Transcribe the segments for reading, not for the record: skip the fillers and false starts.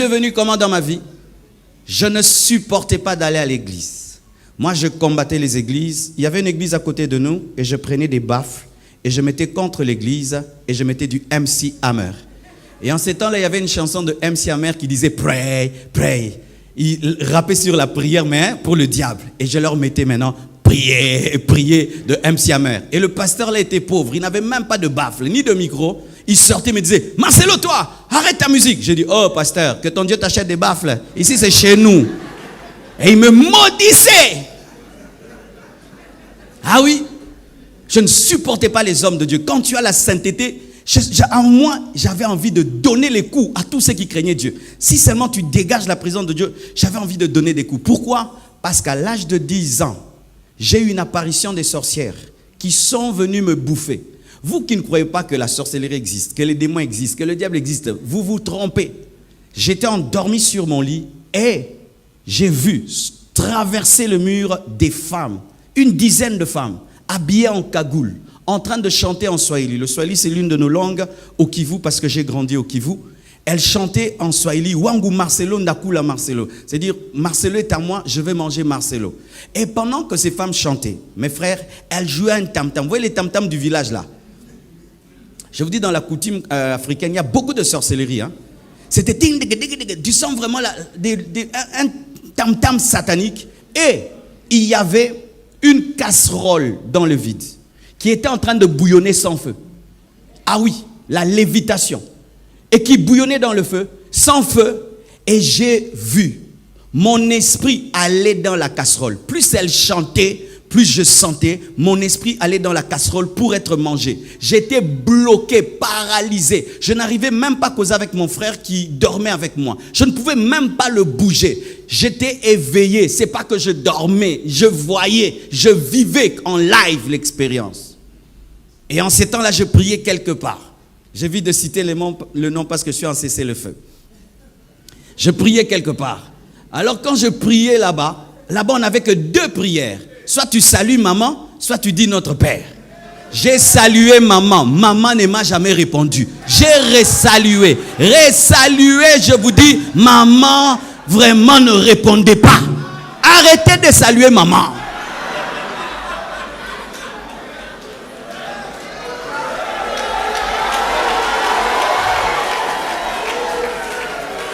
Devenu comment dans ma vie? Je ne supportais pas d'aller à l'église. Moi, je combattais les églises. Il y avait une église à côté de nous et je prenais des baffles et je mettais contre l'église et je mettais du MC Hammer. Et en ces temps-là, il y avait une chanson de MC Hammer qui disait « Pray, pray ». Il rappait sur la prière, mais pour le diable. Et je leur mettais maintenant « Priez, priez » de MC Hammer. Et le pasteur là était pauvre. Il n'avait même pas de baffle, ni de micro. Il sortait et me disait « Marcelo, toi, arrête ta musique ». J'ai dit « Oh, pasteur, que ton Dieu t'achète des baffles. Ici, c'est chez nous. » Et il me maudissait. Ah oui, je ne supportais pas les hommes de Dieu. Quand tu as la sainteté, en moi, j'avais envie de donner les coups à tous ceux qui craignaient Dieu. Si seulement tu dégages la présence de Dieu, j'avais envie de donner des coups. Pourquoi? Parce qu'à l'âge de 10 ans, j'ai eu une apparition des sorcières qui sont venues me bouffer. Vous qui ne croyez pas que la sorcellerie existe, que les démons existent, que le diable existe, vous vous trompez. J'étais endormi sur mon lit et j'ai vu traverser le mur des femmes, une dizaine de femmes, habillées en cagoule, en train de chanter en Swahili. Le Swahili, c'est l'une de nos langues au Kivu, parce que j'ai grandi au Kivu. Elles chantaient en Swahili, Wangu Marcelo, Ndakula Marcelo. C'est-à-dire, Marcelo est à moi, je vais manger Marcelo. Et pendant que ces femmes chantaient, mes frères, elles jouaient un tam-tam. Vous voyez les tam-tams du village là? Je vous dis, dans la coutume africaine, il y a beaucoup de sorcellerie. Hein? C'était du sang vraiment là, un tam-tam satanique. Et il y avait une casserole dans le vide qui était en train de bouillonner sans feu. Ah oui, la lévitation. Et qui bouillonnait dans le feu, sans feu. Et j'ai vu mon esprit aller dans la casserole. Plus elle chantait, plus je sentais mon esprit aller dans la casserole pour être mangé. J'étais bloqué, paralysé. Je n'arrivais même pas à causer avec mon frère qui dormait avec moi. Je ne pouvais même pas le bouger. J'étais éveillé. C'est pas que je dormais, je voyais, je vivais en live l'expérience. Et en ces temps-là, je priais quelque part. J'évite de citer le nom parce que je suis en cessez-le-feu. Je priais quelque part. Alors quand je priais là-bas, on n'avait que 2 prières. Soit tu salues maman, soit tu dis notre Père. J'ai salué maman. Maman ne m'a jamais répondu. J'ai resalué. Resalué, je vous dis, maman vraiment ne répondait pas. Arrêtez de saluer maman.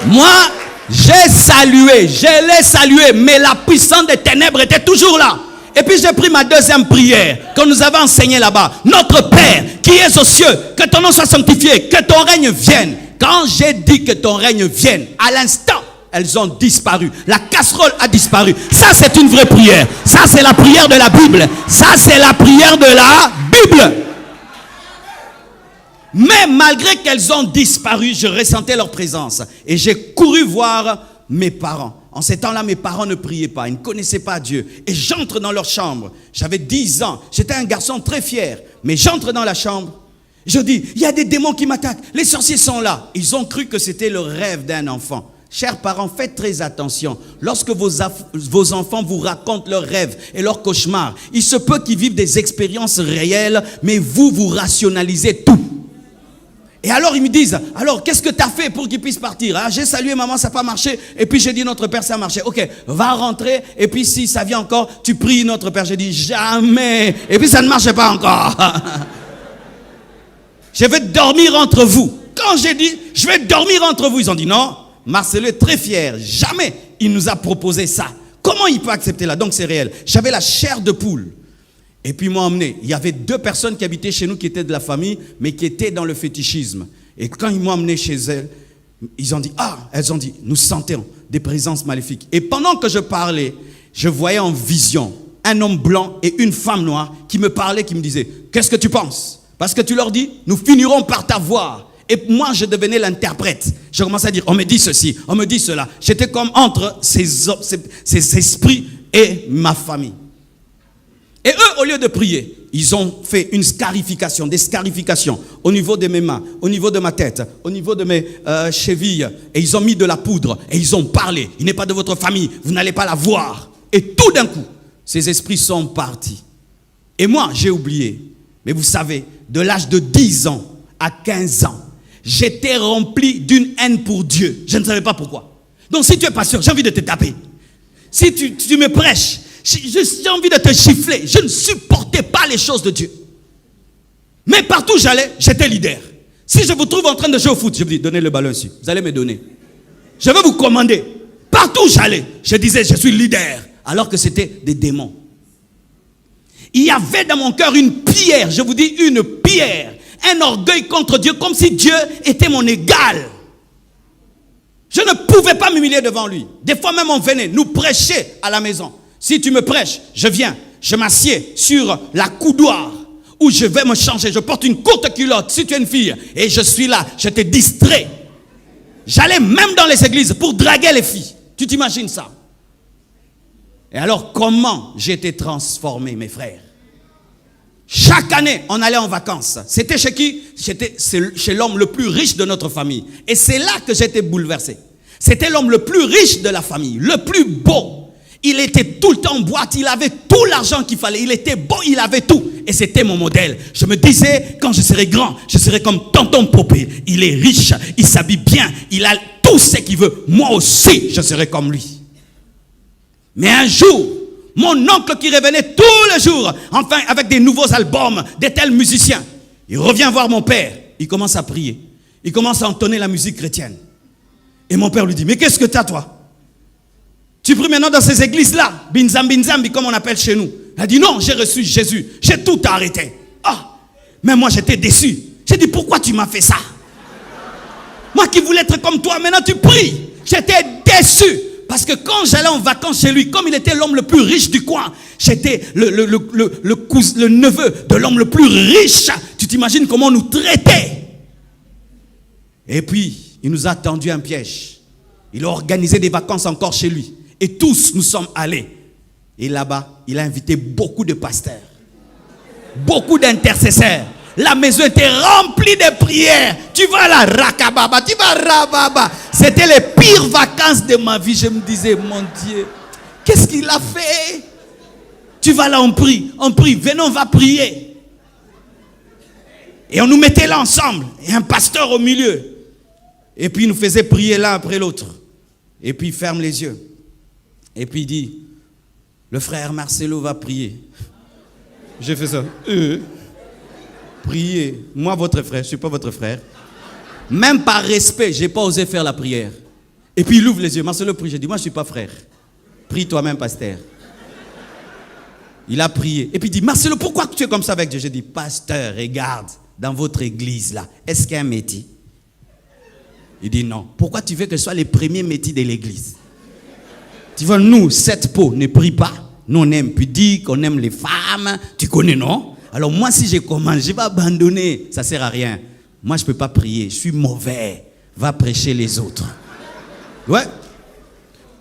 Moi, j'ai salué, je l'ai salué, mais la puissance des ténèbres était toujours là. Et puis j'ai pris ma deuxième prière que nous avons enseignée là-bas. Notre Père qui es aux cieux, que ton nom soit sanctifié, que ton règne vienne. Quand j'ai dit que ton règne vienne, à l'instant, elles ont disparu. La casserole a disparu. Ça, c'est une vraie prière. Ça, c'est la prière de la Bible. Ça, c'est la prière de la Bible. Mais malgré qu'elles ont disparu, je ressentais leur présence. Et j'ai couru voir mes parents. En ces temps-là, mes parents ne priaient pas. Ils ne connaissaient pas Dieu. Et j'entre dans leur chambre. J'avais 10 ans. J'étais un garçon très fier. Mais j'entre dans la chambre. Je dis, il y a des démons qui m'attaquent. Les sorciers sont là. Ils ont cru que c'était le rêve d'un enfant. Chers parents, faites très attention. Lorsque vos enfants vous racontent leurs rêves et leurs cauchemars, il se peut qu'ils vivent des expériences réelles, mais vous rationalisez tout. Et alors ils me disent, alors qu'est-ce que tu as fait pour qu'ils puissent partir? J'ai salué maman, ça n'a pas marché. Et puis j'ai dit notre Père, ça a marché. Ok, va rentrer. Et puis si ça vient encore, tu pries notre Père. J'ai dit jamais. Et puis ça ne marchait pas encore. Je vais dormir entre vous. Quand j'ai dit, je vais dormir entre vous, ils ont dit non. Marcelo est très fier. Jamais il nous a proposé ça. Comment il peut accepter là? Donc c'est réel. J'avais la chair de poule. Et puis ils m'ont emmené. Il y avait 2 personnes qui habitaient chez nous qui étaient de la famille, mais qui étaient dans le fétichisme. Et quand ils m'ont emmené chez elles, elles ont dit, nous sentons des présences maléfiques. Et pendant que je parlais, je voyais en vision un homme blanc et une femme noire qui me parlaient, qui me disaient, qu'est-ce que tu penses? Parce que tu leur dis, nous finirons par t'avoir. Et moi, je devenais l'interprète. Je commençais à dire, on me dit ceci, on me dit cela. J'étais comme entre ces esprits et ma famille. Et eux, au lieu de prier, ils ont fait des scarifications au niveau de mes mains, au niveau de ma tête, au niveau de mes chevilles. Et ils ont mis de la poudre et ils ont parlé. Il n'est pas de votre famille, vous n'allez pas la voir. Et tout d'un coup, ces esprits sont partis. Et moi, j'ai oublié. Mais vous savez, de l'âge de 10 ans à 15 ans, j'étais rempli d'une haine pour Dieu. Je ne savais pas pourquoi. Donc si tu es pasteur, j'ai envie de te taper. Si tu me prêches, j'ai envie de te chiffler. Je ne supportais pas les choses de Dieu. Mais partout où j'allais, j'étais leader. Si je vous trouve en train de jouer au foot, je vous dis, donnez le ballon ici. Vous allez me donner. Je vais vous commander. Partout où j'allais, je disais, je suis leader. Alors que c'était des démons. Il y avait dans mon cœur une pierre, je vous dis une pierre. Un orgueil contre Dieu, comme si Dieu était mon égal. Je ne pouvais pas m'humilier devant lui. Des fois même on venait nous prêcher à la maison. Si tu me prêches, je viens, je m'assieds sur la coudoir où je vais me changer. Je porte une courte culotte si tu es une fille et je suis là, je te distrais. J'allais même dans les églises pour draguer les filles. Tu t'imagines ça? Et alors comment j'ai été transformé, mes frères? Chaque année, on allait en vacances. C'était chez qui? C'était chez l'homme le plus riche de notre famille. Et c'est là que j'étais bouleversé. C'était l'homme le plus riche de la famille, le plus beau. Il était tout le temps en boîte, il avait tout l'argent qu'il fallait. Il était beau, il avait tout. Et c'était mon modèle. Je me disais, quand je serai grand, je serai comme tonton Popé. Il est riche, il s'habille bien, il a tout ce qu'il veut. Moi aussi, je serai comme lui. Mais un jour, mon oncle qui revenait tous les jours, enfin avec des nouveaux albums, des tels musiciens, il revient voir mon père, il commence à prier, il commence à entonner la musique chrétienne. Et mon père lui dit, mais qu'est-ce que tu as toi? Tu pries maintenant dans ces églises-là, binzambi comme on appelle chez nous. Il a dit, non, j'ai reçu Jésus, j'ai tout arrêté. Ah, mais moi j'étais déçu. J'ai dit, pourquoi tu m'as fait ça? Moi qui voulais être comme toi, maintenant tu pries. J'étais déçu. Parce que quand j'allais en vacances chez lui, comme il était l'homme le plus riche du coin, j'étais le neveu de l'homme le plus riche. Tu t'imagines comment on nous traitait? Et puis, il nous a tendu un piège. Il a organisé des vacances encore chez lui. Et tous, nous sommes allés. Et là-bas, il a invité beaucoup de pasteurs. Beaucoup d'intercesseurs. La maison était remplie de prières. Tu vas là, rakababa, tu vas rababa. C'était les pires vacances de ma vie. Je me disais, mon Dieu, qu'est-ce qu'il a fait? Tu vas là, on prie, venez, on va prier. Et on nous mettait là ensemble. Et un pasteur au milieu. Et puis il nous faisait prier l'un après l'autre. Et puis il ferme les yeux. Et puis il dit, le frère Marcelo va prier. J'ai fait ça. Priez. Moi, votre frère, je ne suis pas votre frère. Même par respect, je n'ai pas osé faire la prière. Et puis il ouvre les yeux. Marcelo prie. J'ai dit, moi, je ne suis pas frère. Prie toi-même, pasteur. Il a prié. Et puis il dit, Marcelo, pourquoi tu es comme ça avec Dieu? J'ai dit, pasteur, regarde, dans votre église là, est-ce qu'il y a un métier? Il dit, non. Pourquoi tu veux que ce soit les premiers métiers de l'église? Tu vois, nous, cette peau ne prie pas. Nous, on aime pudique, on aime les femmes. Tu connais, non? Alors moi, si je commence, je vais abandonner. Ça ne sert à rien. Moi, je ne peux pas prier. Je suis mauvais. Va prêcher les autres. Ouais.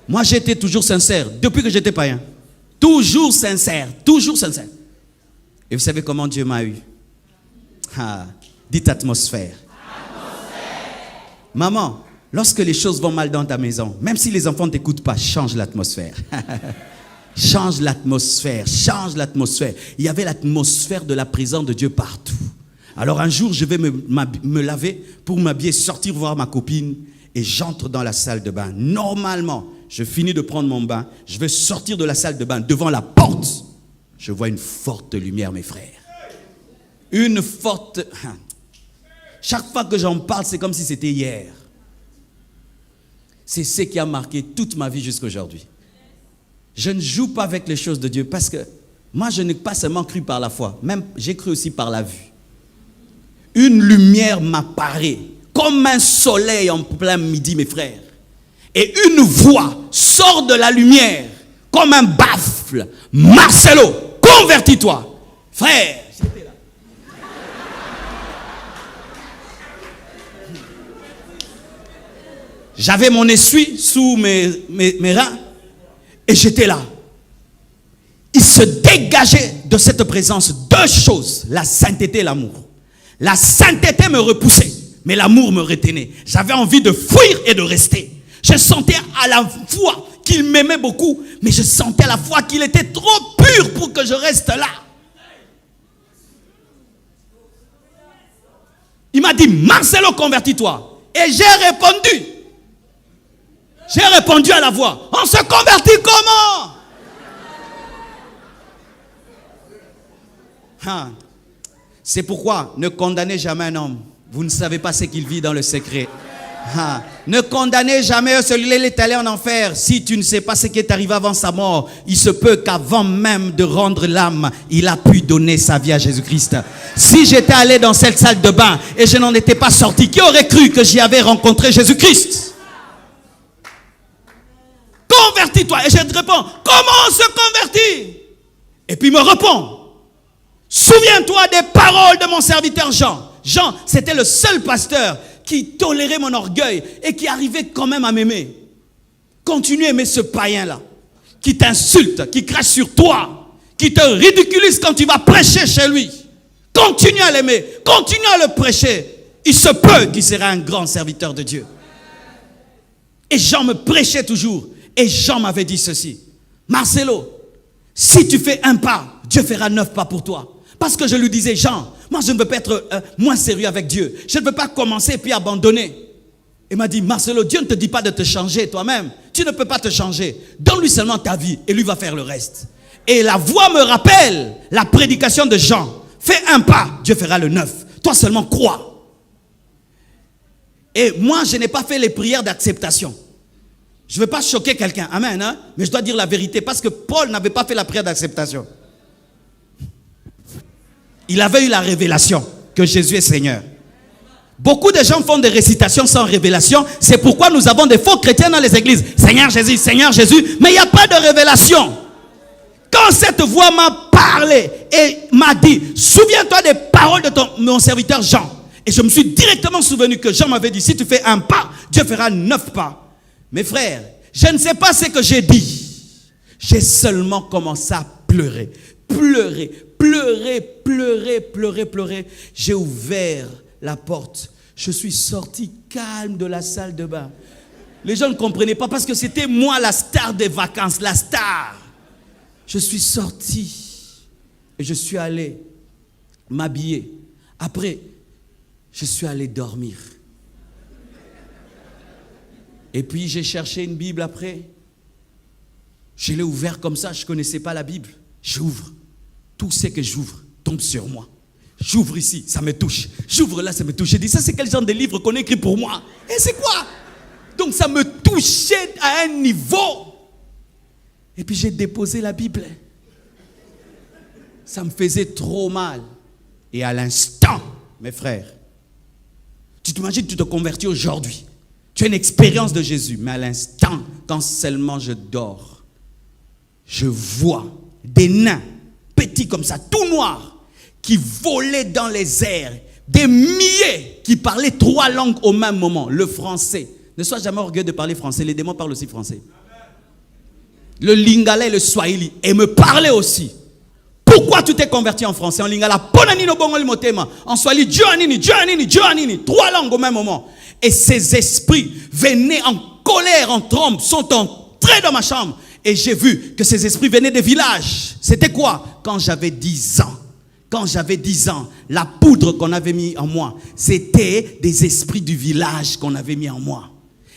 Moi, j'étais toujours sincère. Depuis que j'étais païen. Toujours sincère. Toujours sincère. Et vous savez comment Dieu m'a eu? Dites atmosphère. Maman, lorsque les choses vont mal dans ta maison, même si les enfants ne t'écoutent pas, change l'atmosphère. Change l'atmosphère, change l'atmosphère. Il y avait l'atmosphère de la présence de Dieu partout. Alors un jour, je vais me laver pour m'habiller, sortir voir ma copine et j'entre dans la salle de bain. Normalement, je finis de prendre mon bain, je vais sortir de la salle de bain. Devant la porte, je vois une forte lumière, mes frères. Une forte... Chaque fois que j'en parle, c'est comme si c'était hier. C'est ce qui a marqué toute ma vie jusqu'à aujourd'hui. Je ne joue pas avec les choses de Dieu parce que moi, je n'ai pas seulement cru par la foi, même j'ai cru aussi par la vue. Une lumière m'apparaît comme un soleil en plein midi, mes frères. Et une voix sort de la lumière comme un baffle. Marcelo, convertis-toi. Frère, j'étais là. J'avais mon essuie sous mes reins. Et j'étais là. Il se dégageait de cette présence deux choses, la sainteté et l'amour. La sainteté me repoussait, mais l'amour me retenait. J'avais envie de fuir et de rester. Je sentais à la fois qu'il m'aimait beaucoup, mais je sentais à la fois qu'il était trop pur pour que je reste là. Il m'a dit, Marcelo, convertis-toi. Et j'ai répondu à la voix. On se convertit comment? C'est pourquoi ne condamnez jamais un homme. Vous ne savez pas ce qu'il vit dans le secret. Ne condamnez jamais celui-là, il est allé en enfer. Si tu ne sais pas ce qui est arrivé avant sa mort, il se peut qu'avant même de rendre l'âme, il a pu donner sa vie à Jésus-Christ. Si j'étais allé dans cette salle de bain et je n'en étais pas sorti, qui aurait cru que j'y avais rencontré Jésus-Christ? Convertis-toi. Et je te réponds, comment on se convertit? Et puis il me répond, souviens-toi des paroles de mon serviteur Jean. Jean, c'était le seul pasteur qui tolérait mon orgueil et qui arrivait quand même à m'aimer. Continue à aimer ce païen-là, qui t'insulte, qui crache sur toi, qui te ridiculise quand tu vas prêcher chez lui. Continue à l'aimer, continue à le prêcher. Il se peut qu'il sera un grand serviteur de Dieu. Et Jean me prêchait toujours. Et Jean m'avait dit ceci, Marcelo, si tu fais un pas, Dieu fera 9 pas pour toi. Parce que je lui disais, Jean, moi je ne veux pas être moins sérieux avec Dieu. Je ne veux pas commencer et puis abandonner. Il m'a dit, Marcelo, Dieu ne te dit pas de te changer toi-même. Tu ne peux pas te changer. Donne-lui seulement ta vie et lui va faire le reste. Et la voix me rappelle la prédication de Jean. Fais un pas, Dieu fera le 9. Toi seulement crois. Et moi, je n'ai pas fait les prières d'acceptation. Je ne veux pas choquer quelqu'un, amen, hein? Mais je dois dire la vérité parce que Paul n'avait pas fait la prière d'acceptation. Il avait eu la révélation que Jésus est Seigneur. Beaucoup de gens font des récitations sans révélation. C'est pourquoi nous avons des faux chrétiens dans les églises. Seigneur Jésus, mais il n'y a pas de révélation. Quand cette voix m'a parlé et m'a dit, souviens-toi des paroles de mon serviteur Jean. Et je me suis directement souvenu que Jean m'avait dit, si tu fais un pas, Dieu fera 9 pas. Mes frères, je ne sais pas ce que j'ai dit. J'ai seulement commencé à pleurer. Pleurer. J'ai ouvert la porte. Je suis sorti calme de la salle de bain. Les gens ne comprenaient pas parce que c'était moi la star des vacances, la star. Je suis sorti et je suis allé m'habiller. Après, je suis allé dormir. Et puis j'ai cherché une Bible après. Je l'ai ouvert comme ça, je ne connaissais pas la Bible. J'ouvre. Tout ce que j'ouvre tombe sur moi. J'ouvre ici, ça me touche. J'ouvre là, ça me touche. J'ai dit, ça c'est quel genre de livre qu'on écrit pour moi? Et c'est quoi? Donc ça me touchait à un niveau. Et puis j'ai déposé la Bible. Ça me faisait trop mal. Et à l'instant, mes frères, tu t'imagines, tu te convertis aujourd'hui. Tu as une expérience de Jésus. Mais à l'instant, quand seulement je dors, je vois des nains, petits comme ça, tout noirs, qui volaient dans les airs. Des milliers qui parlaient 3 langues au même moment. Le français. Ne sois jamais orgueilleux de parler français. Les démons parlent aussi français. Le lingala et le swahili. Et me parlaient aussi. Pourquoi tu t'es converti en français? En lingala, ponanino bongoli motema. En swahili, Joanini. 3 langues au même moment. Et ces esprits venaient en colère, en trombe, sont entrés dans ma chambre. Et j'ai vu que ces esprits venaient des villages. C'était quoi? Quand j'avais 10 ans. Quand j'avais 10 ans, la poudre qu'on avait mis en moi, c'était des esprits du village qu'on avait mis en moi.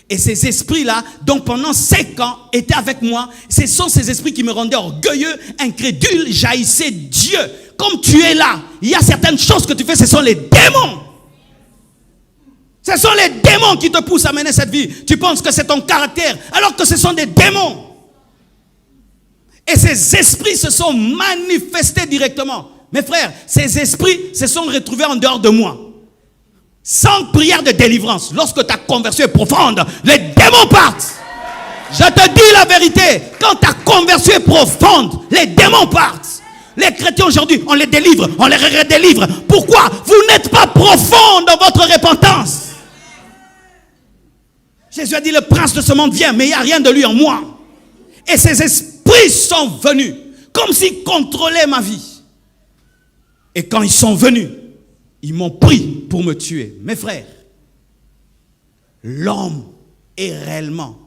Et ces esprits-là, donc pendant 5 ans, étaient avec moi. Ce sont ces esprits qui me rendaient orgueilleux, incrédule, jaillissaient Dieu. Comme tu es là, il y a certaines choses que tu fais, ce sont les démons. Ce sont les démons qui te poussent à mener cette vie. Tu penses que c'est ton caractère, alors que ce sont des démons. Et ces esprits se sont manifestés directement. Mes frères, ces esprits se sont retrouvés en dehors de moi. Sans prière de délivrance, lorsque ta conversion est profonde, les démons partent. Je te dis la vérité, quand ta conversion est profonde, les démons partent. Les chrétiens aujourd'hui, on les délivre, on les redélivre. Pourquoi? Vous n'êtes pas profond dans votre repentance. Jésus a dit, le prince de ce monde vient, mais il n'y a rien de lui en moi. Et ces esprits sont venus, comme s'ils contrôlaient ma vie. Et quand ils sont venus, ils m'ont pris pour me tuer. Mes frères, l'homme est réellement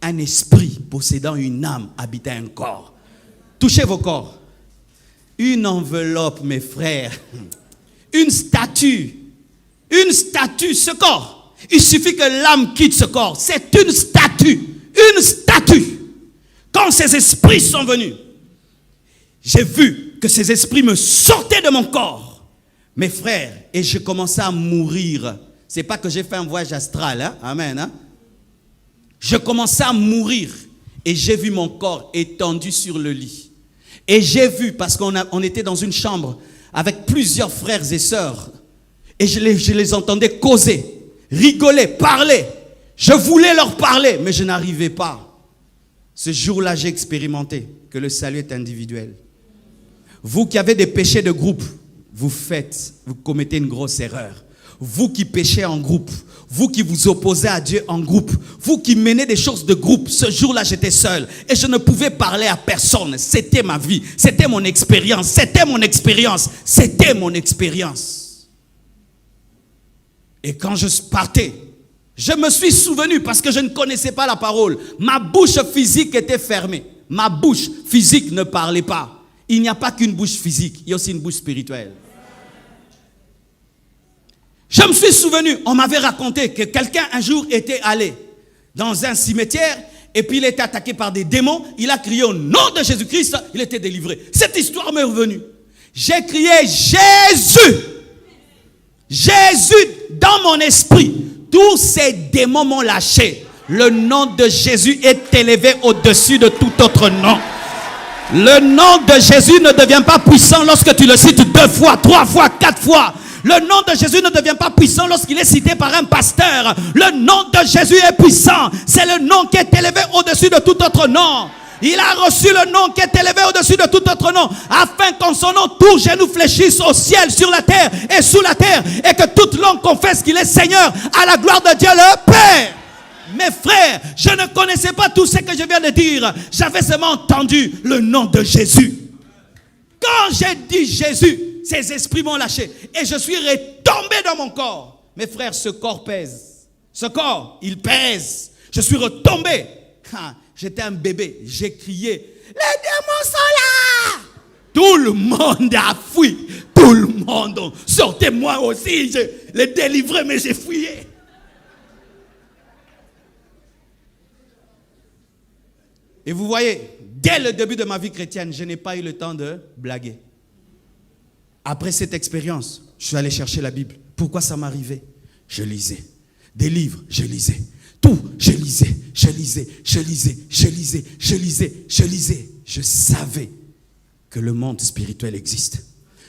un esprit possédant une âme habitant un corps. Touchez vos corps. Une enveloppe, mes frères. Une statue. Une statue, ce corps. Il suffit que l'âme quitte ce corps. C'est une statue. Une statue. Quand ces esprits sont venus, j'ai vu que ces esprits me sortaient de mon corps. Mes frères, et j'ai commencé à mourir. C'est pas que j'ai fait un voyage astral, hein? Amen. Hein? Je commençais à mourir et j'ai vu mon corps étendu sur le lit. Et j'ai vu, parce qu'on était dans une chambre avec plusieurs frères et sœurs, et je les entendais causer, rigoler, parler. Je voulais leur parler, mais je n'arrivais pas. Ce jour-là, j'ai expérimenté que le salut est individuel. Vous qui avez des péchés de groupe, vous commettez une grosse erreur. Vous qui péchez en groupe, vous qui vous opposez à Dieu en groupe, vous qui menez des choses de groupe, ce jour-là j'étais seul et je ne pouvais parler à personne. C'était ma vie, c'était mon expérience, c'était mon expérience, c'était mon expérience. Et quand je partais, je me suis souvenu parce que je ne connaissais pas la parole. Ma bouche physique était fermée. Ma bouche physique ne parlait pas. Il n'y a pas qu'une bouche physique, il y a aussi une bouche spirituelle. Je me suis souvenu, on m'avait raconté que quelqu'un un jour était allé dans un cimetière et puis il était attaqué par des démons. Il a crié au nom de Jésus-Christ, il était délivré. Cette histoire m'est revenue. J'ai crié Jésus. Jésus dans mon esprit. Tous ces démons m'ont lâché. Le nom de Jésus est élevé au-dessus de tout autre nom. Le nom de Jésus ne devient pas puissant lorsque tu le cites 2 fois, 3 fois, 4 fois. Le nom de Jésus ne devient pas puissant lorsqu'il est cité par un pasteur. Le nom de Jésus est puissant. C'est le nom qui est élevé au-dessus de tout autre nom. Il a reçu le nom qui est élevé au-dessus de tout autre nom, afin qu'en son nom, tout genou fléchisse au ciel, sur la terre et sous la terre, et que toute langue confesse qu'il est Seigneur, à la gloire de Dieu le Père. Mes frères, je ne connaissais pas tout ce que je viens de dire. J'avais seulement entendu le nom de Jésus. Quand j'ai dit Jésus, ces esprits m'ont lâché et je suis retombé dans mon corps. Mes frères, ce corps pèse. Ce corps, il pèse. Je suis retombé. J'étais un bébé. J'ai crié, les démons sont là. Tout le monde a fui. Tout le monde. Sortez-moi aussi. Je les délivrais, mais j'ai fuyé. Et vous voyez, dès le début de ma vie chrétienne, je n'ai pas eu le temps de blaguer. Après cette expérience, je suis allé chercher la Bible. Pourquoi ça m'arrivait? Je lisais. Des livres, je lisais. Tout, je lisais. Je savais que le monde spirituel existe.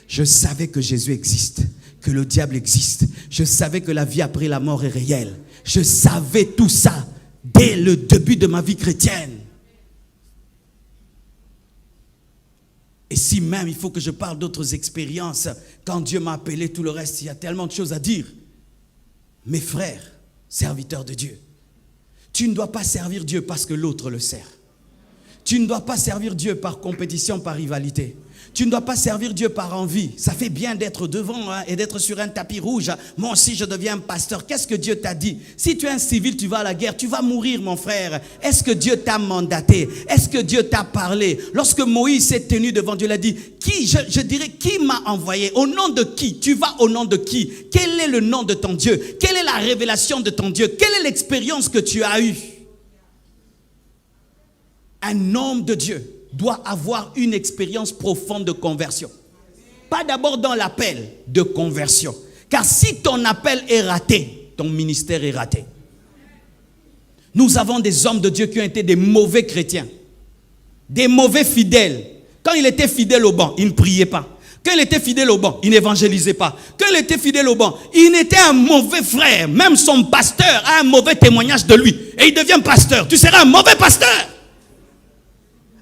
Je savais que Jésus existe, que le diable existe. Je savais que la vie après la mort est réelle. Je savais tout ça dès le début de ma vie chrétienne. Et si même il faut que je parle d'autres expériences, quand Dieu m'a appelé, tout le reste, il y a tellement de choses à dire. Mes frères, serviteurs de Dieu, tu ne dois pas servir Dieu parce que l'autre le sert. Tu ne dois pas servir Dieu par compétition, par rivalité. Tu ne dois pas servir Dieu par envie. Ça fait bien d'être devant et d'être sur un tapis rouge. Moi aussi, je deviens un pasteur. Qu'est-ce que Dieu t'a dit? Si tu es un civil, tu vas à la guerre, tu vas mourir, mon frère. Est-ce que Dieu t'a mandaté? Est-ce que Dieu t'a parlé? Lorsque Moïse s'est tenu devant Dieu, il a dit, je dirais, qui m'a envoyé? Au nom de qui? Tu vas au nom de qui? Quel est le nom de ton Dieu? Quelle est la révélation de ton Dieu? Quelle est l'expérience que tu as eue? Un homme de Dieu doit avoir une expérience profonde de conversion. Pas d'abord dans l'appel de conversion. Car si ton appel est raté, ton ministère est raté. Nous avons des hommes de Dieu qui ont été des mauvais chrétiens. Des mauvais fidèles. Quand il était fidèle au banc, il ne priait pas. Quand il était fidèle au banc, il n'évangélisait pas. Quand il était fidèle au banc, il était un mauvais frère. Même son pasteur a un mauvais témoignage de lui. Et il devient pasteur. Tu seras un mauvais pasteur.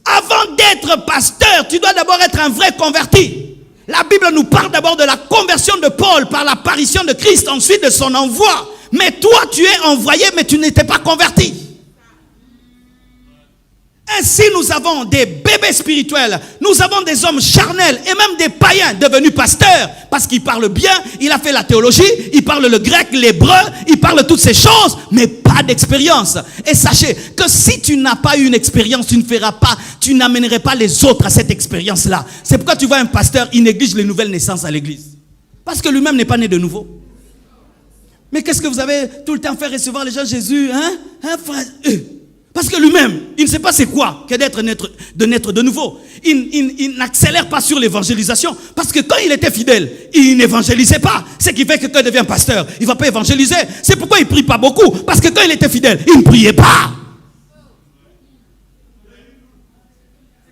Avant d'être pasteur, tu dois d'abord être un vrai converti. La Bible nous parle d'abord de la conversion de Paul par l'apparition de Christ, ensuite de son envoi. Mais toi, tu es envoyé, mais tu n'étais pas converti. Ainsi, nous avons des bébés spirituels, nous avons des hommes charnels et même des païens devenus pasteurs parce qu'ils parlent bien, il a fait la théologie, il parle le grec, l'hébreu, il parle toutes ces choses, mais pas d'expérience. Et sachez que si tu n'as pas eu une expérience, tu n'amènerais pas les autres à cette expérience-là. C'est pourquoi tu vois un pasteur, il néglige les nouvelles naissances à l'église. Parce que lui-même n'est pas né de nouveau. Mais qu'est-ce que vous avez tout le temps fait recevoir les gens Jésus, hein? Frère? Parce que lui-même, il ne sait pas c'est quoi que de naître de nouveau. Il n'accélère pas sur l'évangélisation. Parce que quand il était fidèle, il n'évangélisait pas. Ce qui fait que quand il devient pasteur, il ne va pas évangéliser. C'est pourquoi il ne prie pas beaucoup. Parce que quand il était fidèle, il ne priait pas.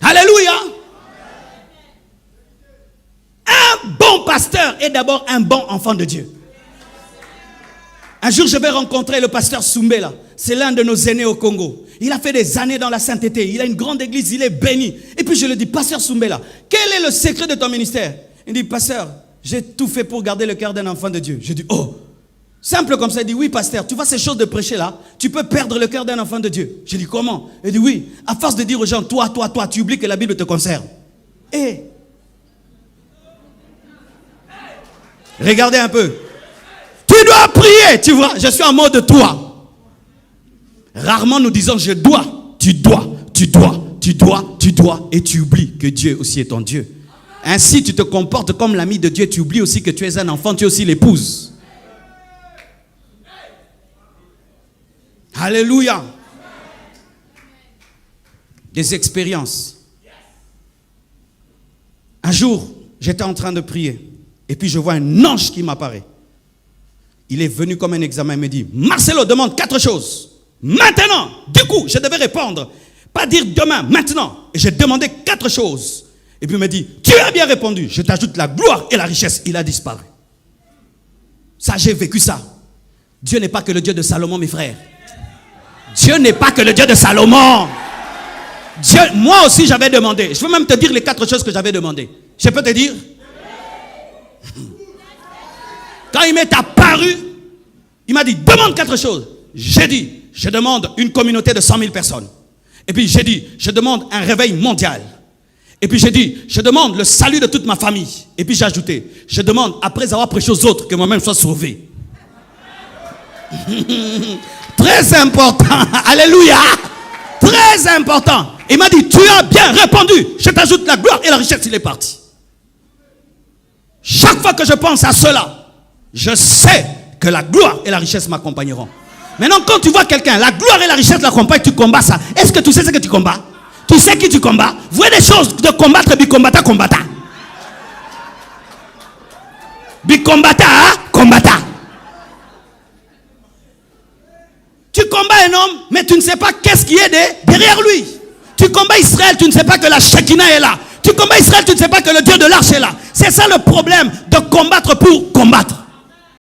Alléluia. Un bon pasteur est d'abord un bon enfant de Dieu. Un jour, je vais rencontrer le pasteur Soumbé là. C'est l'un de nos aînés au Congo. Il a fait des années dans la sainteté. Il a une grande église, il est béni. Et puis je lui dis, pasteur Soumbé là, quel est le secret de ton ministère? Il dit, pasteur, j'ai tout fait pour garder le cœur d'un enfant de Dieu. Je dis, oh, simple comme ça. Il dit, oui pasteur, tu vois ces choses de prêcher là, tu peux perdre le cœur d'un enfant de Dieu. Je dis, comment? Il dit, oui, à force de dire aux gens, toi, tu oublies que la Bible te concerne. Et regardez un peu. Tu dois prier, tu vois, je suis en mode toi. Rarement nous disons je dois, tu dois, et tu oublies que Dieu aussi est ton Dieu. Ainsi tu te comportes comme l'ami de Dieu, tu oublies aussi que tu es un enfant, tu es aussi l'épouse. Alléluia. Des expériences. Un jour, j'étais en train de prier et puis je vois un ange qui m'apparaît. Il est venu comme un examen et me dit, Marcelo demande 4 choses. Maintenant, du coup, je devais répondre. Pas dire demain, maintenant. Et j'ai demandé 4 choses. Et puis il me dit, tu as bien répondu. Je t'ajoute la gloire et la richesse. Il a disparu. Ça, j'ai vécu ça. Dieu n'est pas que le Dieu de Salomon, mes frères. Dieu n'est pas que le Dieu de Salomon. Dieu, moi aussi, j'avais demandé. Je peux même te dire les 4 choses que j'avais demandé. Je peux te dire? Quand il m'est apparu, il m'a dit, demande 4 choses. J'ai dit, je demande une communauté de 100 000 personnes. Et puis j'ai dit, je demande un réveil mondial. Et puis j'ai dit, je demande le salut de toute ma famille. Et puis j'ai ajouté, je demande, après avoir prêché aux autres, que moi-même sois sauvé. Très important. Alléluia. Très important. Il m'a dit, tu as bien répondu. Je t'ajoute la gloire et la richesse. Il est parti. Chaque fois que je pense à cela, je sais que la gloire et la richesse m'accompagneront. Maintenant, quand tu vois quelqu'un, la gloire et la richesse l'accompagnent, tu combats ça. Est-ce que tu sais ce que tu combats? Tu sais qui tu combats? Vous voyez des choses de combattre, bicombatta, combatta. Bicombatta, combatta. Tu combats un homme, mais tu ne sais pas qu'est-ce qui est derrière lui. Tu combats Israël, tu ne sais pas que la Shekinah est là. Tu combats Israël, tu ne sais pas que le Dieu de l'arche est là. C'est ça le problème de combattre pour combattre.